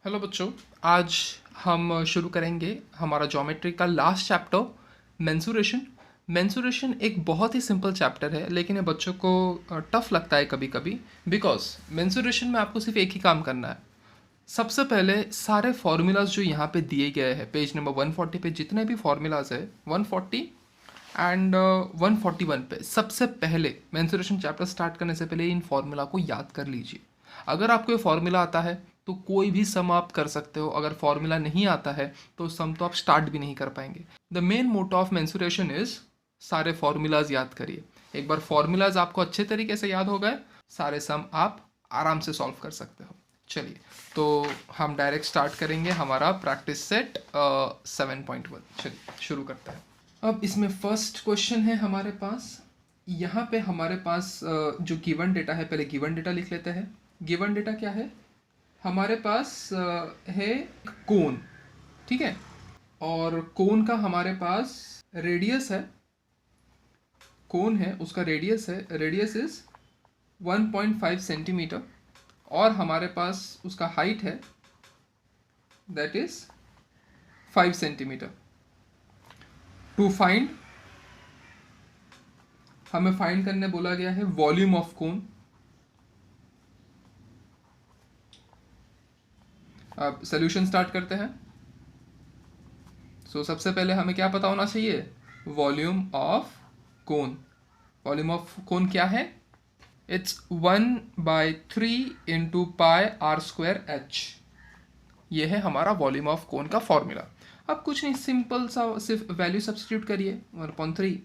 Hello बच्चों। आज हम शुरू करेंगे हमारा ज्योमेट्री का लास्ट चैप्टर मेंसुरेशन। मेंसुरेशन एक बहुत ही सिंपल चैप्टर है, लेकिन ये बच्चों को टफ लगता है कभी कभी, बिकॉज मेंसुरेशन में आपको सिर्फ एक ही काम करना है। सबसे पहले सारे फार्मूलाज जो यहाँ पे दिए गए हैं पेज नंबर 140 पे, जितने भी फार्मूलाज है 140 एंड 141 पे, सबसे पहले मेंसुरेशन चैप्टर स्टार्ट करने से पहले इन फार्मूला को याद कर लीजिए। अगर आपको ये फार्मूला आता है तो कोई भी सम आप कर सकते हो, अगर फार्मूला नहीं आता है तो सम तो आप स्टार्ट भी नहीं कर पाएंगे। The main motto of mensuration is सारे फार्मूलाज याद करिए। एक बार फार्मूलाज आपको अच्छे तरीके से याद हो गए, सारे सम आप आराम से सॉल्व कर सकते हो। चलिए, तो हम डायरेक्ट स्टार्ट करेंगे हमारा प्रैक्टिस सेट 7.1। चलिए शुरू करते हैं। अब इसमें फर्स्ट क्वेश्चन है हमारे पास। यहाँ पे हमारे पास जो गिवन डेटा है, पहले गिवन डेटा लिख लेते हैं। गिवन डेटा क्या है हमारे पास? है कोन, ठीक है। और कोन का हमारे पास रेडियस है, कोन है उसका रेडियस है, रेडियस इज 1.5 सेंटीमीटर। और हमारे पास उसका हाइट है that is 5 centimetre. To find, हमें फाइंड करने बोला गया है वॉल्यूम ऑफ कोन। अब सोल्यूशन स्टार्ट करते हैं। सबसे पहले हमें क्या पता होना चाहिए? Volume of cone. Volume of cone क्या है? It's 1/3 into pi r square h. ये है हमारा वॉल्यूम ऑफ कोन का फॉर्मूला। अब कुछ नहीं, सिंपल सा सिर्फ वैल्यू सब्सटीट्यूट करिए। 1/3,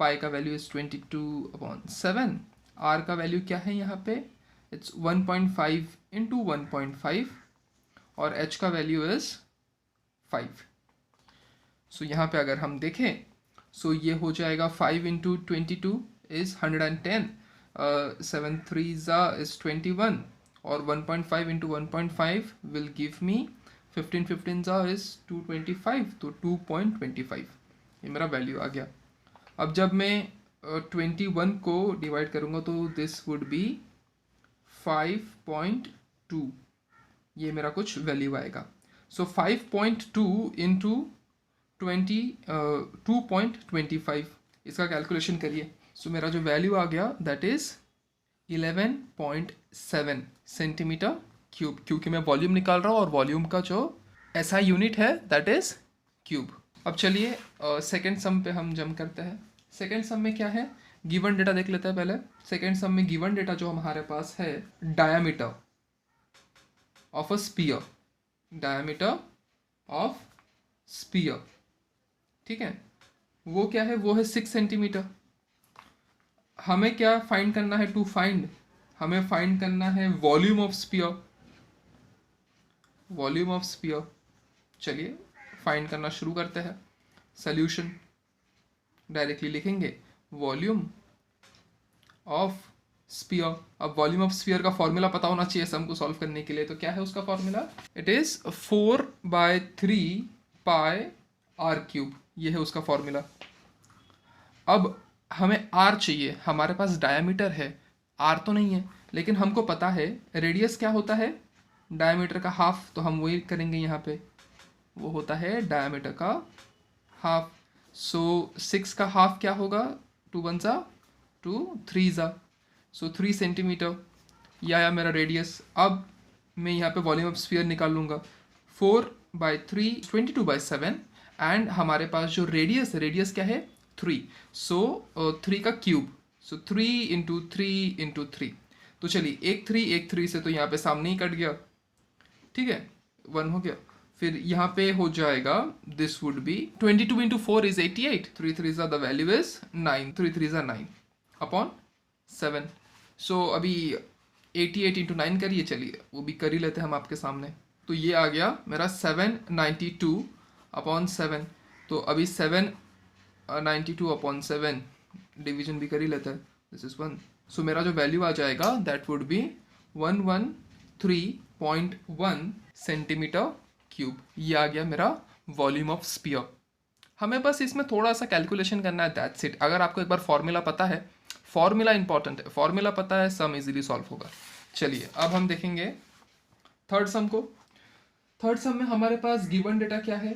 पाई का वैल्यू इज 22/7, आर का वैल्यू क्या है यहाँ पे? इट्स 1.5 इंटू 1.5 और h का वैल्यू इज 5। यहाँ पे अगर हम देखें ये हो जाएगा 5 इंटू 22 इज 110, 7 3 इज 21 और 1.5 into 1.5 will give me 15 15 is 225, तो 2.25 ये मेरा वैल्यू आ गया। अब जब मैं 21 को डिवाइड करूँगा तो दिस वुड बी 5.2, ये मेरा कुछ वैल्यू आएगा। 5.2 इंटू 2.25, इसका कैलकुलेशन करिए। मेरा जो वैल्यू आ गया दैट इज 11.7 सेंटीमीटर क्यूब, क्योंकि मैं वॉल्यूम निकाल रहा हूँ और वॉल्यूम का जो SI यूनिट है दैट इज क्यूब। अब चलिए सेकेंड सम पे हम जंप करते हैं। सेकेंड सम में क्या है? गिवन डेटा देख लेते हैं पहले। सेकेंड सम में गिवन डेटा जो हमारे पास है, diameter of a spear, diameter of sphere, ठीक है, वो क्या है? वो है 6 सेंटीमीटर। हमें क्या फाइंड करना है? टू फाइंड, हमें फाइंड करना है volume of sphere, volume of sphere. चलिए फाइंड करना शुरू करते हैं। सॉल्यूशन डायरेक्टली लिखेंगे वॉल्यूम ऑफ स्पीयर। अब वॉल्यूम ऑफ स्पीयर का फॉर्मूला पता होना चाहिए सम को सॉल्व करने के लिए, तो क्या है उसका formula? It is 4/3 pi r cube, ये है उसका फॉर्मूला। अब हमें आर चाहिए, हमारे पास डायमीटर है, आर तो नहीं है, लेकिन हमको पता है रेडियस क्या होता है? डायमीटर का हाफ, तो हम वही करेंगे यहाँ पे, वो होता है डायमीटर का हाफ। 6 का हाफ क्या होगा? 2 1 2 3 3 सेंटीमीटर, या मेरा रेडियस। अब मैं यहाँ पे वॉल्यूम ऑफ स्फीयर निकाल लूँगा। 4/3 22/7 एंड हमारे पास जो रेडियस है, रेडियस क्या है? 3, 3 का क्यूब, 3 इंटू 3 इंटू 3। तो चलिए एक 3 से तो यहाँ पे सामने ही कट गया, ठीक है, 1 हो गया। फिर यहाँ पे हो जाएगा this would be 22 into 4 is 88, 3 3 the value is 9, 3 3 9 upon 7। अभी 88 इंटू 9 करिए, चलिए वो भी कर ही लेते हैं हम आपके सामने। तो ये आ गया मेरा 792 अपॉन 7। तो अभी 792 अपॉन 7 डिवीजन भी कर ही लेते हैं, दिस इज 1। मेरा जो वैल्यू आ जाएगा that would be 113.1 centimetre cube. ये आ गया मेरा वॉल्यूम ऑफ स्पीयर। हमें बस इसमें थोड़ा सा कैलकुलेशन करना है, दैट्स इट। अगर आपको एक बार फॉर्मूला पता है, फॉर्मूला इंपॉर्टेंट है, फॉर्मूला पता है, सम इजीली सॉल्व होगा। चलिए अब हम देखेंगे थर्ड सम को। थर्ड सम में हमारे पास गिवन डेटा क्या है?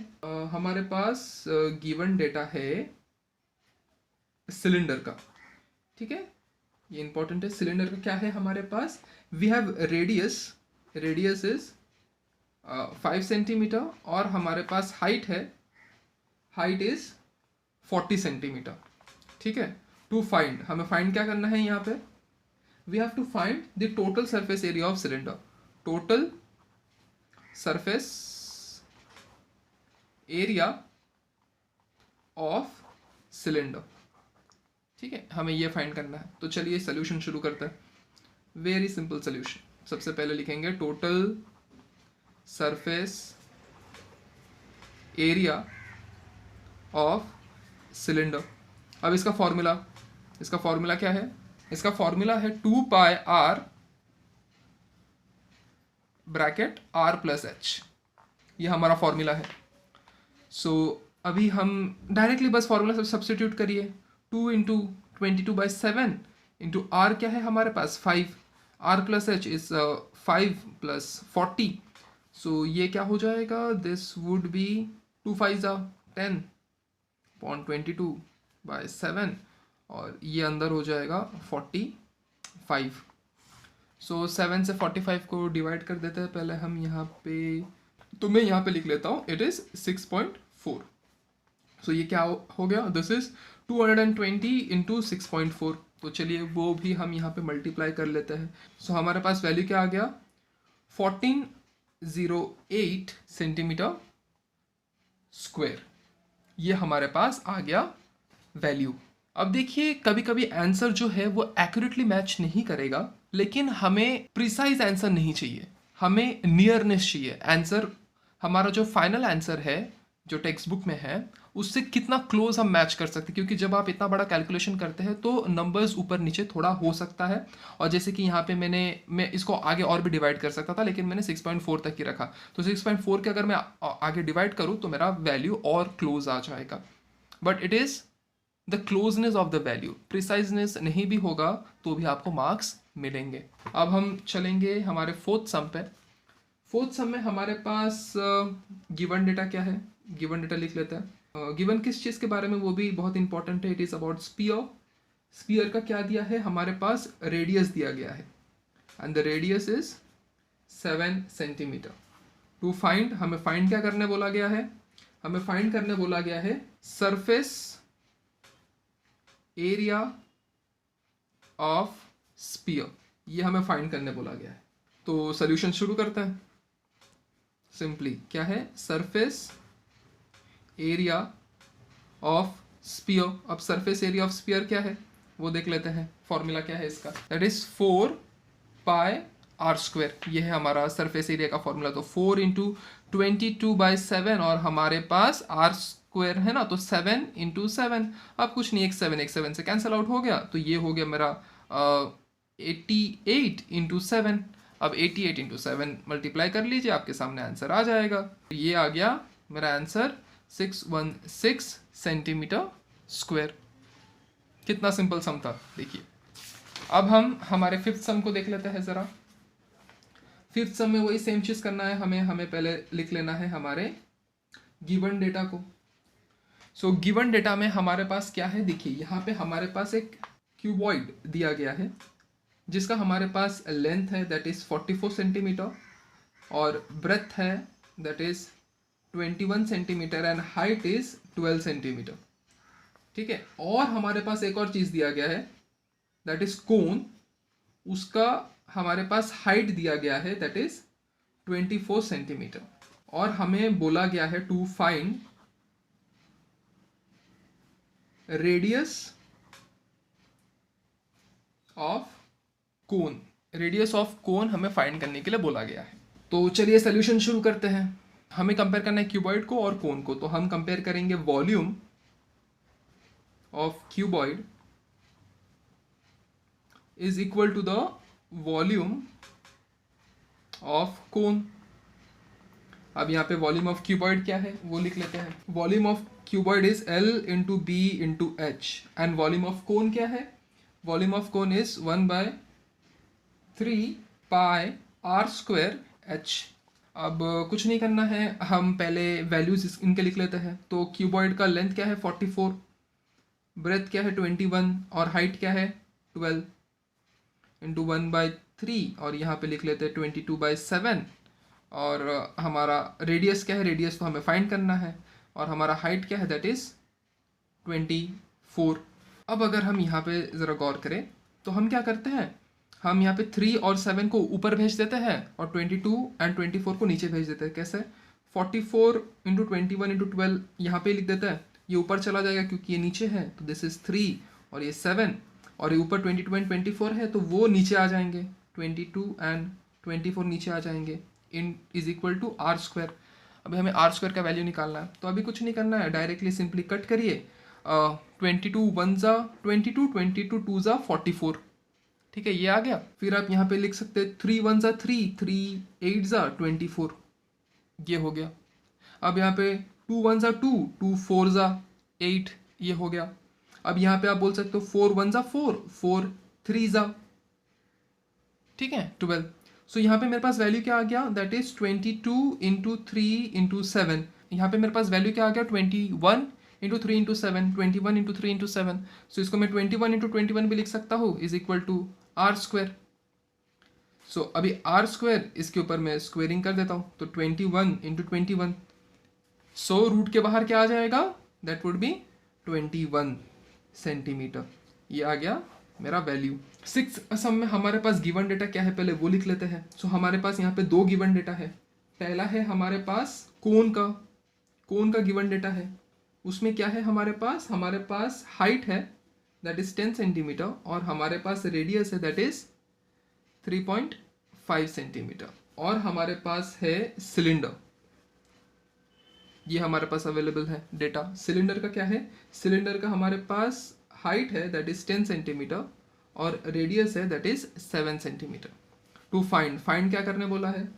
हमारे पास गिवन डेटा है सिलेंडर का, ठीक है, ये इंपॉर्टेंट है। सिलेंडर का क्या है हमारे पास? We have radius is 5 centimetre और हमारे पास हाइट है, हाइट इज 40 सेंटीमीटर, ठीक है। टू फाइंड, हमें फाइंड क्या करना है यहाँ पे? We have to find the total surface area of cylinder, total surface area of cylinder, ठीक है, हमें ये फाइंड करना है। तो चलिए सोल्यूशन शुरू करते हैं। Very simple solution. सबसे पहले लिखेंगे total surface area of cylinder. अब इसका फॉर्मूला क्या है? इसका फॉर्मूला है 2 पाई r bracket r plus h, ये हमारा फॉर्मूला है। सो अभी हम डायरेक्टली बस फॉर्मूला सब्स्टिट्यूट करिए। 2 इंटू 22/7 इंटू r क्या है हमारे पास? 5, r plus h is 5 plus 40, सो ये क्या हो जाएगा? दिस वुड बी 2 5 10 अपॉन 22/7 और ये अंदर हो जाएगा 45। सो 7 से 45 को डिवाइड कर देते हैं पहले हम यहाँ पे, तो मैं यहाँ पे लिख लेता हूँ इट इज़ 6.4। सो ये क्या हो गया? This is 220 into 6.4। तो चलिए वो भी हम यहाँ पे मल्टीप्लाई कर लेते हैं। सो हमारे पास वैल्यू क्या आ गया? 1408 सेंटीमीटर स्क्वायर, ये हमारे पास आ गया वैल्यू। अब देखिए कभी कभी आंसर जो है वो एक्यूरेटली मैच नहीं करेगा, लेकिन हमें प्रिसाइज आंसर नहीं चाहिए, हमें नियरनेस चाहिए। आंसर हमारा जो फाइनल आंसर है जो टेक्स्ट बुक में है उससे कितना क्लोज हम मैच कर सकते हैं, क्योंकि जब आप इतना बड़ा कैलकुलेशन करते हैं तो नंबर्स ऊपर नीचे थोड़ा हो सकता है। और जैसे कि यहाँ पे मैं इसको आगे और भी डिवाइड कर सकता था, लेकिन मैंने 6.4 तक ही रखा। तो 6.4 के अगर मैं आगे डिवाइड करूँ तो मेरा वैल्यू और क्लोज आ जाएगा। But it is the closeness of the value, preciseness नहीं भी होगा तो भी आपको मार्क्स मिलेंगे। अब हम चलेंगे हमारे फोर्थ सम पे। फोर्थ सम में हमारे पास गिवन डेटा क्या है? गिवन डेटा लिख लेते हैं। गिवन किस चीज़ के बारे में, वो भी बहुत इंपॉर्टेंट है। It is about sphere. Sphere का क्या दिया है हमारे पास? रेडियस दिया गया है and the radius is 7 centimetre. To find, हमें फाइंड क्या करने बोला गया है? हमें फाइंड करने बोला गया है सरफेस एरिया ऑफ स्पीयर, ये हमें फाइंड करने बोला गया है। तो सॉल्यूशन शुरू करते हैं। सिंपली क्या है? Surface area of sphere. अब सरफेस एरिया ऑफ स्पीयर क्या है वो देख लेते हैं। फॉर्मूला क्या है इसका? That is 4 pi r square, ये है हमारा सरफेस एरिया का फॉर्मूला। तो 4 इंटू 22/7 और हमारे पास r स्क्वायर है ना, तो 7 इंटू 7। अब कुछ नहीं, एक 7 से कैंसिल आउट हो गया, तो ये हो गया मेरा 88 इंटू 7। अब 88 इंटू 7 मल्टीप्लाई कर लीजिए, आपके सामने आंसर आ जाएगा। ये आ गया मेरा आंसर 616 सेंटीमीटर स्क्वायर। कितना सिंपल सम था देखिए। अब हम हमारे फिफ्थ सम को देख लेते हैं ज़रा। फिफ्थ सम में वही सेम चीज़ करना है हमें पहले लिख लेना है हमारे गिवन डेटा को। सो गिवन डेटा में हमारे पास क्या है? देखिए यहाँ पे हमारे पास एक क्यूबॉइड दिया गया है जिसका हमारे पास लेंथ है दैट इज़ 44 सेंटीमीटर और ब्रेथ है that is 21 centimetre and height is 12 centimetre, ठीक है। और हमारे पास एक और चीज़ दिया गया है दैट इज कोन, उसका हमारे पास हाइट दिया गया है दैट इज 24 सेंटीमीटर और हमें बोला गया है to find radius of cone. Radius of cone हमें फाइंड करने के लिए बोला गया है। तो चलिए सोल्यूशन शुरू करते हैं। हमें कंपेयर करना है क्यूबॉइड को और कोन को, तो हम कंपेयर करेंगे volume of cuboid is equal to the volume of cone. अब यहाँ पे वॉल्यूम ऑफ क्यूबॉइड क्या है वो लिख लेते हैं। Volume of cuboid is L into b into h and volume of cone क्या है? Volume of cone is 1/3 pi r square h। अब कुछ नहीं करना है, हम पहले वैल्यूज इनके लिख लेते हैं। तो क्यूबॉइड का लेंथ क्या है 44, ब्रेथ क्या है 21 और हाइट क्या है 12 इंटू 1/3 और यहाँ पे लिख लेते हैं 22/7। और हमारा रेडियस क्या है, रेडियस तो हमें फाइंड करना है, और हमारा हाइट क्या है दैट इज़ 24। अब अगर हम यहाँ पे ज़रा गौर करें तो हम क्या करते हैं, हम यहाँ पे 3 और 7 को ऊपर भेज देते हैं और 22 एंड 24 को नीचे भेज देते हैं। कैसे, 44 इंटू 21 इंटू 12 यहाँ पे लिख देता है, ये ऊपर चला जाएगा क्योंकि ये नीचे है, तो दिस इज़ 3 और ये 7, और ये ऊपर 22 एंड 24 है तो वो नीचे आ जाएंगे, 22 एंड 24 नीचे आ जाएंगे, in is equal to r square. अभी हमें आर स्क्वायर का वैल्यू निकालना है, तो अभी कुछ नहीं करना है, डायरेक्टली सिंपली कट करिए। 22 1 ज़ा 22, 22 2 ज़ा 44, ठीक है, ये आ गया। फिर आप यहाँ पे लिख सकते हैं 3 1 ज़ा 3, 3 8 ज़ा 24, ये हो गया। अब यहाँ पे 2 1 ज़ा 2, 2 4 ज़ा 8, ये हो गया। अब यहाँ पे आप बोल सकते हो 4 1 ज़ा 4, 4 3 ज़ा, ठीक है, 12। सो यहाँ पे मेरे पास वैल्यू क्या आ गया, दैट इज 22 इंटू 3 इंटू 7। यहाँ पे मेरे पास वैल्यू क्या आ गया, 21 into 3 into 7, 21 into 3 into 7। So इसको मैं 21 इंटू 21 भी लिख सकता हूँ, is equal to r square. So अभी आर स्क्वायर, इसके ऊपर मैं स्क्वेयरिंग कर देता हूँ, तो 21 इंटू 21, सो रूट के बाहर क्या आ जाएगा, दैट वुड बी 21 सेंटीमीटर। ये आ गया मेरा वैल्यू। 6 सम में हमारे पास गिवन डेटा क्या है, पहले वो लिख लेते हैं। सो हमारे पास यहाँ पे 2 गिवन डेटा है। पहला है हमारे पास कोन का गिवन डेटा है। उसमें क्या है हमारे पास हाइट है दैट इज 10 सेंटीमीटर और हमारे पास रेडियस है दैट इज 3.5 सेंटीमीटर, और हमारे पास है सिलेंडर, ये हमारे पास अवेलेबल है डेटा। सिलेंडर का क्या है, सिलेंडर का हमारे पास हाइट है दैट इज 10 सेंटीमीटर और रेडियस है that is 7 centimetre. To find क्या करने बोला है,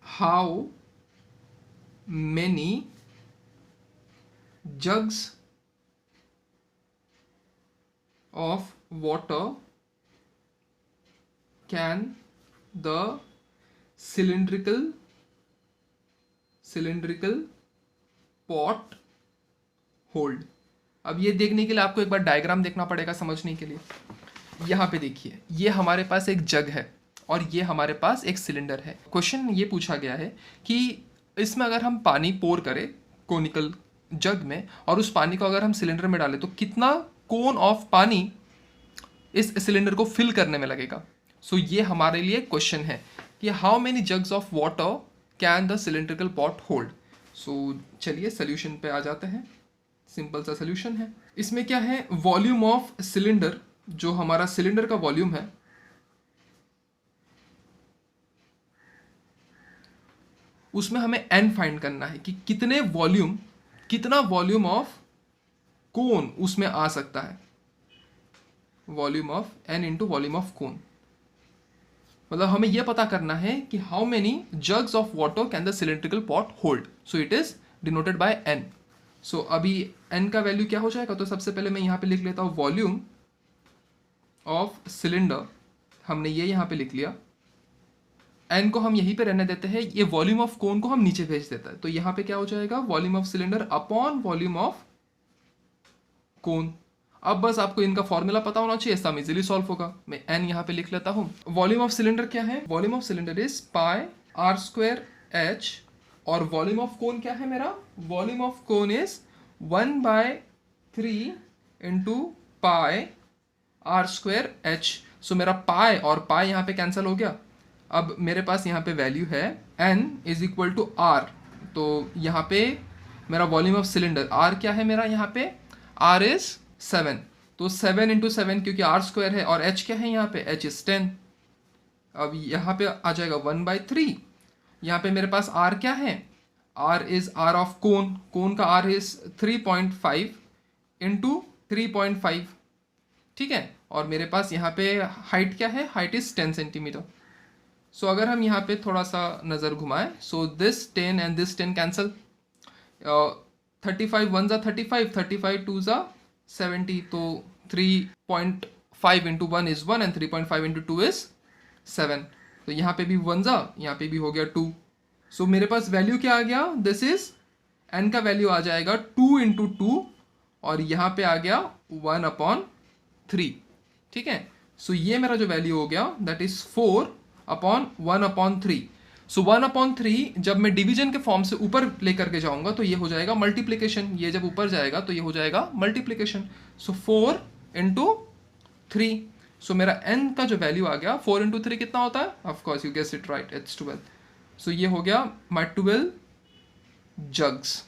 how many jugs of water can the cylindrical pot hold। अब ये देखने के लिए आपको एक बार डायग्राम देखना पड़ेगा समझने के लिए। यहाँ पे देखिए, ये हमारे पास एक जग है और ये हमारे पास एक सिलेंडर है। क्वेश्चन ये पूछा गया है कि इसमें अगर हम पानी पोर करें कोनिकल जग में और उस पानी को अगर हम सिलेंडर में डालें तो कितना कोन ऑफ पानी इस सिलेंडर को फिल करने में लगेगा। सो ये हमारे लिए क्वेश्चन है कि how many jugs of water can the cylindrical pot hold. So चलिए सोल्यूशन पे आ जाते हैं। सिंपल सा सोल्यूशन है। इसमें क्या है, वॉल्यूम ऑफ सिलेंडर, जो हमारा सिलेंडर का वॉल्यूम है उसमें हमें n फाइंड करना है कि कितना वॉल्यूम ऑफ कोन उसमें आ सकता है। Volume of n into volume of कोन, मतलब हमें यह पता करना है कि how many jugs of water can the cylindrical pot hold. So it is denoted by n। सो अभी n का वैल्यू क्या हो जाएगा, तो सबसे पहले मैं यहाँ पे लिख लेता हूँ वॉल्यूम ऑफ सिलेंडर, हमने ये यहाँ पे लिख लिया। n को हम यहीं पे रहने देते हैं, ये वॉल्यूम ऑफ कोन को हम नीचे भेज देता है, तो यहाँ पे क्या हो जाएगा, volume of cylinder upon volume of cone. अब बस आपको इनका फॉर्मूला पता होना चाहिए, सम इजीली सॉल्व होगा। मैं n यहाँ पे लिख लेता हूँ। वॉल्यूम ऑफ सिलेंडर क्या है, volume of cylinder is pi r square h, और वॉल्यूम ऑफ कोन क्या है मेरा, volume of cone is 1/3 into pi r square h। So मेरा पाई और पाई यहाँ पे कैंसिल हो गया। अब मेरे पास यहाँ पे वैल्यू है n is equal to r, तो यहाँ पे मेरा वॉल्यूम ऑफ सिलेंडर r क्या है मेरा, यहाँ पे r इज 7, तो 7 इंटू 7 क्योंकि r स्क्वायर है, और h क्या है यहाँ पे, h इज 10। अब यहाँ पे आ जाएगा 1/3। यहाँ पे मेरे पास r क्या है, r is r of cone का r इज 3.5 इंटू 3.5, ठीक है। और मेरे पास यहाँ पे हाइट क्या है, हाइट इज 10 सेंटीमीटर। सो अगर हम यहाँ पे थोड़ा सा नज़र घुमाएं, so this 10 and this 10 cancel, 35 1 ज़ा 35, 35 2 ज़ा 70, तो 3.5 into 1 is 1 and 3.5 into 2 is 7। तो यहाँ पे भी 1 ज़ा, यहाँ पे भी हो गया 2, सो मेरे पास वैल्यू क्या आ गया, दिस इज n का वैल्यू आ जाएगा 2 इंटू टू, और यहाँ पे आ गया 1/3, ठीक है। सो ये मेरा जो वैल्यू हो गया दैट इज 4/1/3। सो 1/3 जब मैं डिवीजन के फॉर्म से ऊपर लेकर के जाऊंगा तो ये हो जाएगा मल्टीप्लीकेशन, ये जब ऊपर जाएगा तो ये हो जाएगा मल्टीप्लीकेशन। सो 4 इंटू 3, सो मेरा n का जो वैल्यू आ गया 4 इंटू 3 कितना होता है, of course you guess it right, it's 12। So ये हो गया माई 12 jugs।